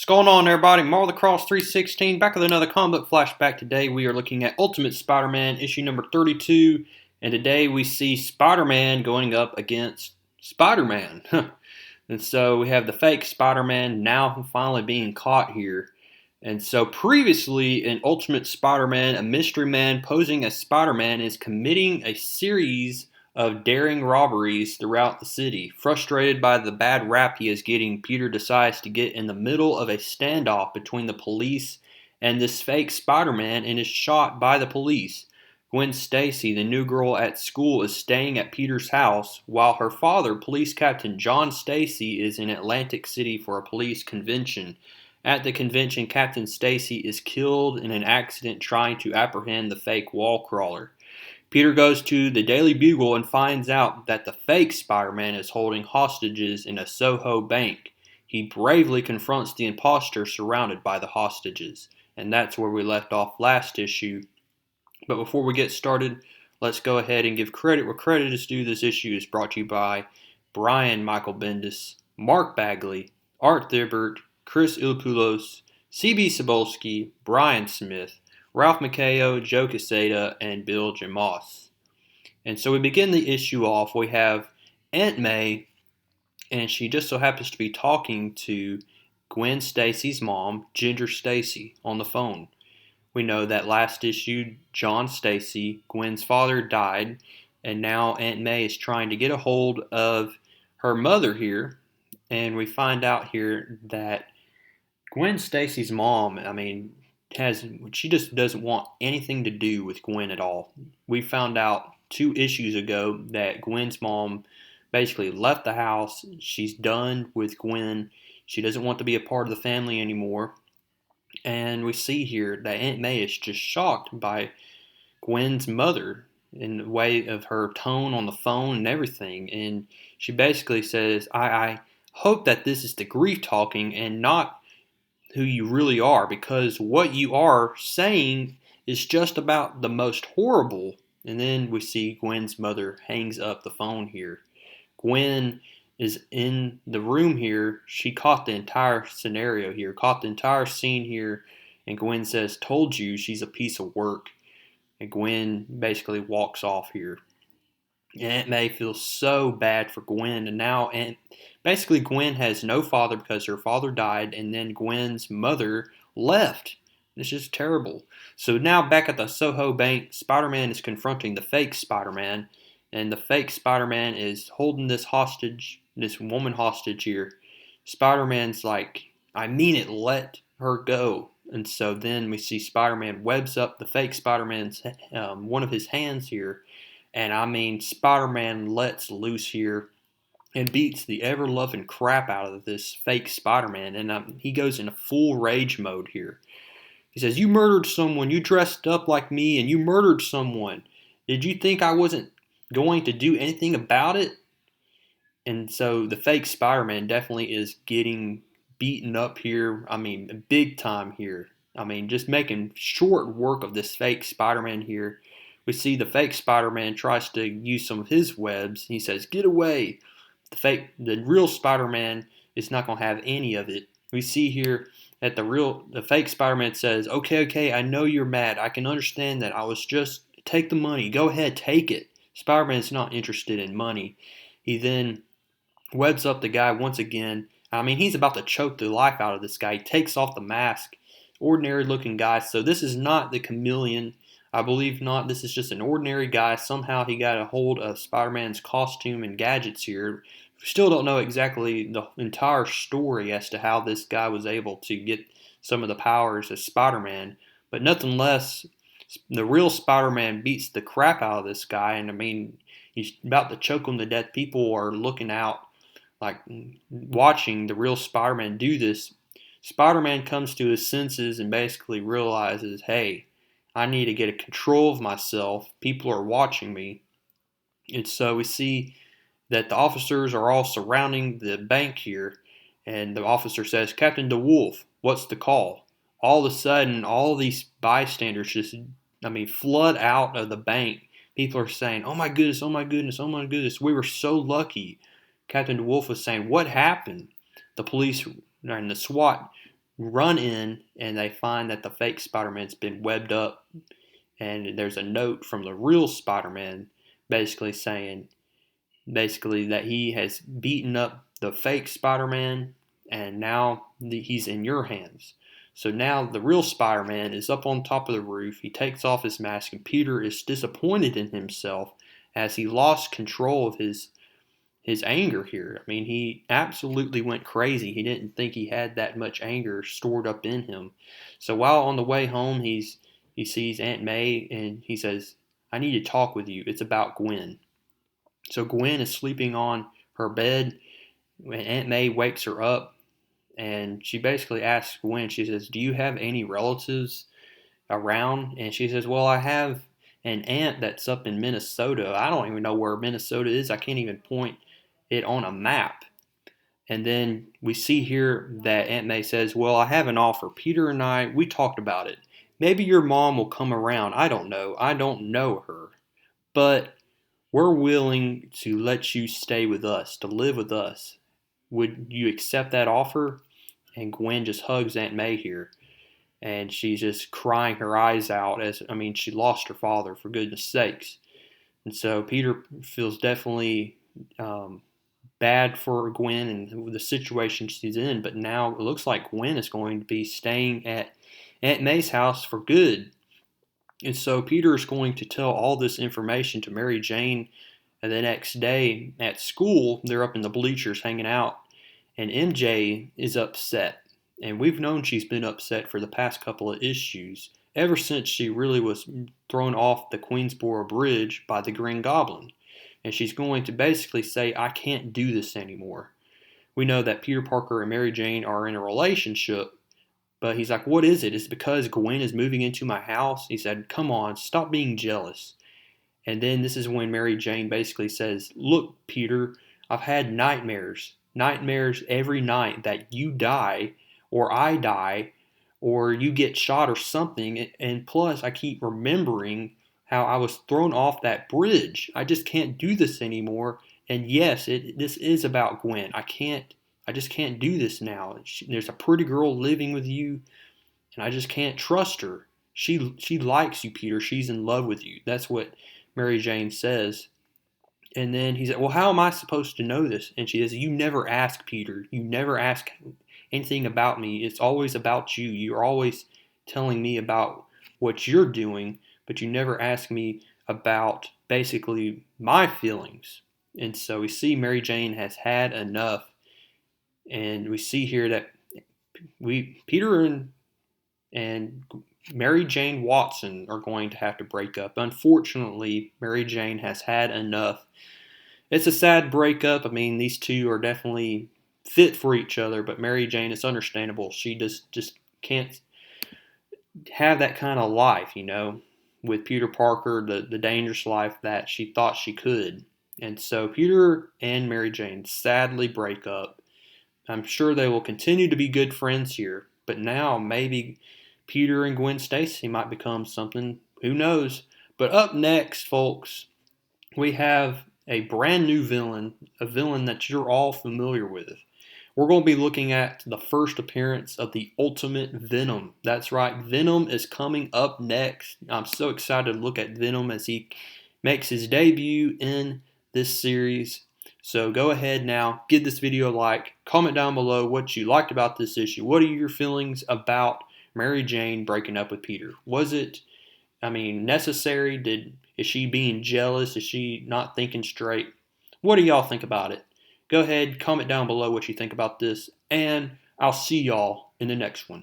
What's going on, everybody? Marvel the Cross 316 back with another comic book flashback. Today we are looking at Ultimate Spider-Man issue number 32, and today we see Spider-Man going up against Spider-Man. And so we have the fake Spider-Man now finally being caught here. And so previously in Ultimate Spider-Man, a mystery man posing as Spider-Man is committing a series of daring robberies throughout the city. Frustrated by the bad rap he is getting, Peter decides to get in the middle of a standoff between the police and this fake Spider-Man and is shot by the police. Gwen Stacy, the new girl at school, is staying at Peter's house while her father, Police Captain John Stacy, is in Atlantic City for a police convention. At the convention, Captain Stacy is killed in an accident trying to apprehend the fake wall crawler. Peter goes to the Daily Bugle and finds out that the fake Spider-Man is holding hostages in a Soho bank. He bravely confronts the imposter surrounded by the hostages. And that's where we left off last issue. But before we get started, let's go ahead and give credit where credit is due. This issue is brought to you by Brian Michael Bendis, Mark Bagley, Art Thibbert, Chris Ilopoulos, C.B. Cebulski, Brian Smith, Ralph Macchio, Joe Quesada, and Bill Jamas. And so we begin the issue off. We have Aunt May, and she just so happens to be talking to Gwen Stacy's mom, Ginger Stacy, on the phone. We know that last issue, John Stacy, Gwen's father, died, and now Aunt May is trying to get a hold of her mother here, and we find out here that Gwen Stacy's mom, she just doesn't want anything to do with Gwen at all. We found out 2 issues ago that Gwen's mom basically left the house. She's done with Gwen. She doesn't want to be a part of the family anymore. And we see here that Aunt May is just shocked by Gwen's mother in the way of her tone on the phone and everything. And she basically says, I hope that this is the grief talking and not who you really are, because what you are saying is just about the most horrible. And then we see Gwen's mother hangs up the phone here. Gwen is in the room here. She caught the entire scenario here, caught the entire scene here, and Gwen says, "Told you she's a piece of work." And Gwen basically walks off here. Aunt May feels so bad for Gwen, and now basically Gwen has no father because her father died, and then Gwen's mother left. It's just terrible. So now back at the Soho bank, Spider-Man is confronting the fake Spider-Man, and the fake Spider-Man is holding this woman hostage here. Spider-Man's like, "I mean it, let her go." And so then we see Spider-Man webs up the fake Spider-Man's one of his hands here. And Spider-Man lets loose here and beats the ever-loving crap out of this fake Spider-Man. And he goes into full rage mode here. He says, "You murdered someone. You dressed up like me and you murdered someone. Did you think I wasn't going to do anything about it?" And so the fake Spider-Man definitely is getting beaten up here. Big time here. Just making short work of this fake Spider-Man here. We see the fake Spider-Man tries to use some of his webs. He says, "Get away." The real Spider-Man is not going to have any of it. We see here that the fake Spider-Man says, okay, I know you're mad. I can understand that. Take the money. Go ahead, take it." Spider-Man's not interested in money. He then webs up the guy once again. He's about to choke the life out of this guy. He takes off the mask. Ordinary looking guy. So this is not the Chameleon. I believe not. This is just an ordinary guy. Somehow he got a hold of Spider-Man's costume and gadgets here. We still don't know exactly the entire story as to how this guy was able to get some of the powers as Spider-Man. But nothing less, the real Spider-Man beats the crap out of this guy. And he's about to choke him to death. People are looking out, like watching the real Spider-Man do this. Spider-Man comes to his senses and basically realizes, hey, I need to get a control of myself. People are watching me. And so we see that the officers are all surrounding the bank here. And the officer says, "Captain DeWolf, what's the call?" All of a sudden, all these bystanders just, flood out of the bank. People are saying, "Oh my goodness, oh my goodness, oh my goodness, we were so lucky." Captain DeWolf was saying, "What happened?" The police and the SWAT run in and they find that the fake Spider-Man's been webbed up, and there's a note from the real Spider-Man basically saying that he has beaten up the fake Spider-Man, and now he's in your hands. So now the real Spider-Man is up on top of the roof. He takes off his mask, and Peter is disappointed in himself as he lost control of his anger here. I mean, he absolutely went crazy. He didn't think he had that much anger stored up in him. So while on the way home, he sees Aunt May and he says, "I need to talk with you. It's about Gwen." So Gwen is sleeping on her bed when Aunt May wakes her up, and she basically asks Gwen, she says, "Do you have any relatives around?" And she says, "Well, I have an aunt that's up in Minnesota. I don't even know where Minnesota is. I can't even point it on a map." And then we see here that Aunt May says, "Well, I have an offer. Peter and we talked about it. Maybe your mom will come around. I don't know. I don't know her. But we're willing to let you stay with us, to live with us. Would you accept that offer?" And Gwen just hugs Aunt May here. And she's just crying her eyes out she lost her father, for goodness sakes. And so Peter feels definitely bad for Gwen and the situation she's in. But now it looks like Gwen is going to be staying at Aunt May's house for good. And so Peter is going to tell all this information to Mary Jane. And the next day at school, they're up in the bleachers hanging out. And MJ is upset. And we've known she's been upset for the past couple of issues, ever since she really was thrown off the Queensboro Bridge by the Green Goblin. And she's going to basically say, "I can't do this anymore." We know that Peter Parker and Mary Jane are in a relationship, but he's like, "What is it? It's because Gwen is moving into my house?" He said, "Come on, stop being jealous." And then this is when Mary Jane basically says, "Look, Peter, I've had nightmares every night that you die, or I die, or you get shot or something. And plus, I keep remembering how I was thrown off that bridge. I just can't do this anymore. And yes, this is about Gwen. I just can't do this now. There's a pretty girl living with you, and I just can't trust her. She likes you, Peter. She's in love with you." That's what Mary Jane says. And then he said, "Well, how am I supposed to know this?" And she says, "You never ask, Peter. You never ask anything about me. It's always about you. You're always telling me about what you're doing, but you never ask me about basically my feelings." And so we see Mary Jane has had enough. And we see here that Peter and Mary Jane Watson are going to have to break up. Unfortunately, Mary Jane has had enough. It's a sad breakup. I mean, these two are definitely fit for each other, but Mary Jane, it's understandable. She just can't have that kind of life, with Peter Parker, the dangerous life that she thought she could. And so Peter and Mary Jane sadly break up. I'm sure they will continue to be good friends here, but now maybe Peter and Gwen Stacy might become something. Who knows? But up next, folks, we have a brand new villain, a villain that you're all familiar with. We're going to be looking at the first appearance of the Ultimate Venom. That's right, Venom is coming up next. I'm so excited to look at Venom as he makes his debut in this series. So go ahead now, give this video a like, comment down below what you liked about this issue. What are your feelings about Mary Jane breaking up with Peter? Was it, necessary? Is she being jealous? Is she not thinking straight? What do y'all think about it? Go ahead, comment down below what you think about this, and I'll see y'all in the next one.